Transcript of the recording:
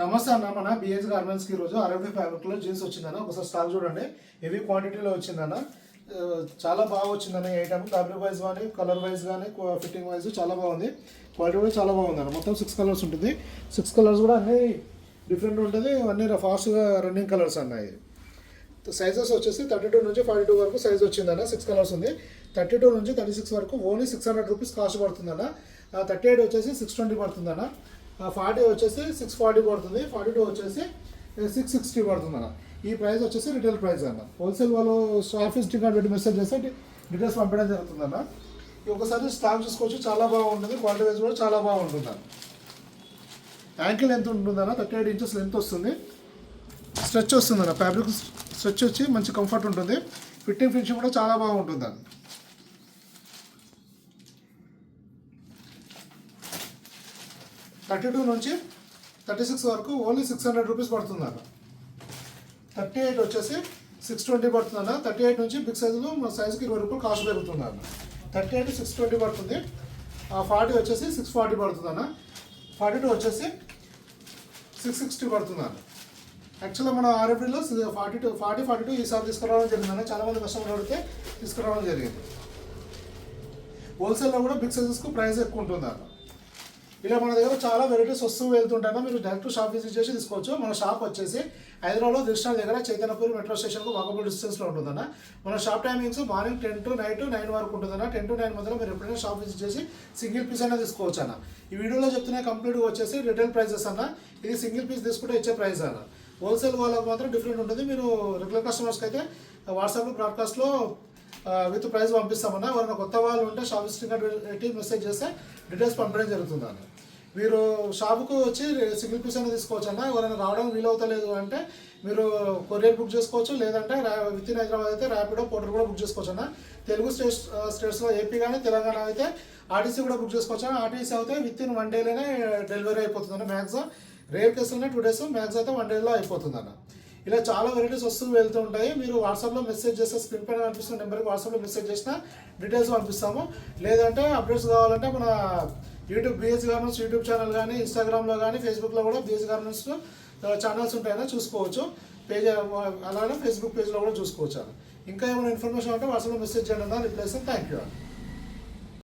నమస్తే అన్న, మన బిఎస్ గార్మెంట్స్కి ఈరోజు అరవై ఫ్యాబ్రిక్లో జీన్స్ వచ్చిందన్న. ఒకసారి స్టాక్ చూడండి, హెవీ క్వాంటిటీలో వచ్చిందన్న. చాలా బాగా వచ్చిందన్న. ఈ ఐటమ్ ఫ్యాబ్రిక్ వైజ్ కానీ కలర్ వైజ్ కానీ ఫిట్టింగ్ వైజ్ చాలా బాగుంది. క్వాలిటీ కూడా చాలా బాగుందన్న. మొత్తం 6 కలర్స్ ఉంటుంది. 6 కలర్స్ కూడా అన్నీ డిఫరెంట్ ఉంటుంది. అన్నీ ఫాస్ట్గా రన్నింగ్ కలర్స్ అన్నాయి. సైజెస్ వచ్చేసి 32 నుంచి 42 వరకు సైజ్ వచ్చిందన్న. 6 కలర్స్ ఉంది. 32 నుంచి 36 వరకు ఓన్లీ 600 రూపీస్ కాస్ట్ పడుతుందన్న. 38 వచ్చేసి 620 పడుతుందన్న. 40 వచ్చేసి 640 పడుతుంది. 42 వచ్చేసి 660 పడుతుందన్న. ఈ ప్రైస్ వచ్చేసి రిటైల్ ప్రైస్ అన్న. హోల్సేల్ వాళ్ళు స్టాఫ్ విజిటింగ్ కార్డ్ పెట్టి మెసేజ్ చేస్తే డీటెయిల్స్ పంపడం జరుగుతుందన్న. ఒకసారి స్టాక్ చూసుకోవచ్చు, చాలా బాగుంటుంది. క్వాలిటీ వైజ్ కూడా చాలా బాగుంటుందన్న. యాంకిల్ లెంత్ ఉంటుందన్న. 38 ఇంచెస్ లెంత్ వస్తుంది. స్ట్రెచ్ వస్తుందన్న. ఫ్యాబ్రిక్ స్ట్రెచ్ వచ్చి మంచి కంఫర్ట్ ఉంటుంది. ఫిట్టింగ్ ఫినిషింగ్ కూడా చాలా బాగుంటుందన్న. 32 నుంచి 36 వరకు ఓన్లీ 600 రూపీస్ పడుతుందన్న. 38 వచ్చేసి 620 పడుతుందన్న. 38 నుంచి బిగ్ సైజులో మన సైజుకి 20 రూపాయలు కాస్ట్ పెరుగుతుందన్న. 38 620 పడుతుంది. 40 వచ్చేసి 640 పడుతుందన్న. 42 వచ్చేసి 660 పడుతుందన్న. యాక్చువల్గా మన ఆర్ఎఫ్డీలో 42 ఈసారి తీసుకురావడం జరిగిందన్న. చాలామంది కస్టమర్లు అడిగితే తీసుకురావడం జరిగింది. హోల్సేల్లో కూడా బిగ్ సైజెస్కు ప్రైస్ ఎక్కువ ఉంటుందన్న. ఇలా మన దగ్గర చాలా వెరైటీస్ వస్తూ వెళ్తుంటాయి. మీరు డైరెక్ట్ షాప్ విజిట్ చేసి తీసుకోవచ్చు. మన షాప్ వచ్చేసి హైదరాబాద్లో దిల్షాద్ దగ్గర చైతన్యపూర్ మెట్రో స్టేషన్కు వాకబుల్ డిస్టెన్స్లో ఉంటుందన్న. మన shop timings morning 10 to night 9 వరకు ఉంటుందన్న. 10 to 9 మధ్యలో మీరు ఎప్పుడైనా షాప్ విజిట్ చేసి సింగిల్ పీస్ అయినా తీసుకోవచ్చు అన్న. ఈ వీడియోలో చెప్తున్న కంప్లీట్గా వచ్చేసి రిటైల్ ప్రైజెస్ అన్న. ఇది సింగిల్ పీస్ తీసుకుంటే ఇచ్చే ప్రైస్ అన్న. హోల్సేల్ వాళ్ళకి మాత్రం డిఫరెంట్ ఉంటుంది. మీరు రెగ్యులర్ కస్టమర్స్కి అయితే వాట్సాప్లో బ్రాడ్కాస్ట్లో విత్ ప్రైస్ పంపిస్తామన్నా. ఎవరైనా కొత్త వాళ్ళు ఉంటే షాప్ విజిటింగ్ కార్డ్ పెట్టి మెసేజ్ చేస్తే డీటెయిల్స్ పంపడం జరుగుతుందన్న. మీరు షాపుకు వచ్చి సింగిల్ పీస్ అయినా తీసుకోవచ్చు అన్న. ఎవరైనా రావడం వీలవుతలేదు అంటే మీరు కొరియర్ బుక్ చేసుకోవచ్చు. లేదంటే విత్ ఇన్ హైదరాబాద్ అయితే ర్యాపిడో పోర్టల్ కూడా బుక్ చేసుకోవచ్చు అన్న. తెలుగు స్టేట్స్లో ఏపీ కానీ తెలంగాణ అయితే ఆర్టీసీ కూడా బుక్ చేసుకోవచ్చు అన్న. ఆర్టీసీ అయితే విత్ ఇన్ 1 డేలోనే డెలివరీ అయిపోతుంది అన్న. మ్యాక్సిమం రేర్ కేసులోనే 2 days, మ్యాక్సిమం అయితే 1 డేలో అయిపోతుంది అన్న. ఇలా చాలా వెరైటీస్ వస్తూ వెళ్తూ ఉంటాయి. మీరు వాట్సాప్లో మెసేజ్ చేస్తే స్క్రీన్ పైన కనిపిస్తున్న నెంబర్కి వాట్సాప్లో మెసేజ్ చేసిన డీటెయిల్స్ పంపిస్తాము. లేదంటే అప్డేట్స్ కావాలంటే మన బిఎస్ గార్మెంట్స్ యూట్యూబ్ ఛానల్ కానీ ఇన్స్టాగ్రామ్లో కానీ ఫేస్బుక్లో కూడా బిఎస్ గార్మెంట్స్ ఛానల్స్ ఉంటాయని చూసుకోవచ్చు. పేజ్ అలాగే ఫేస్బుక్ పేజ్లో కూడా చూసుకోవచ్చు. ఇంకా ఏమైనా ఇన్ఫర్మేషన్ ఉంటే వాట్సాప్లో మెసేజ్ చేయండి అన్న. రిప్లై ఇస్తాను. Thank you.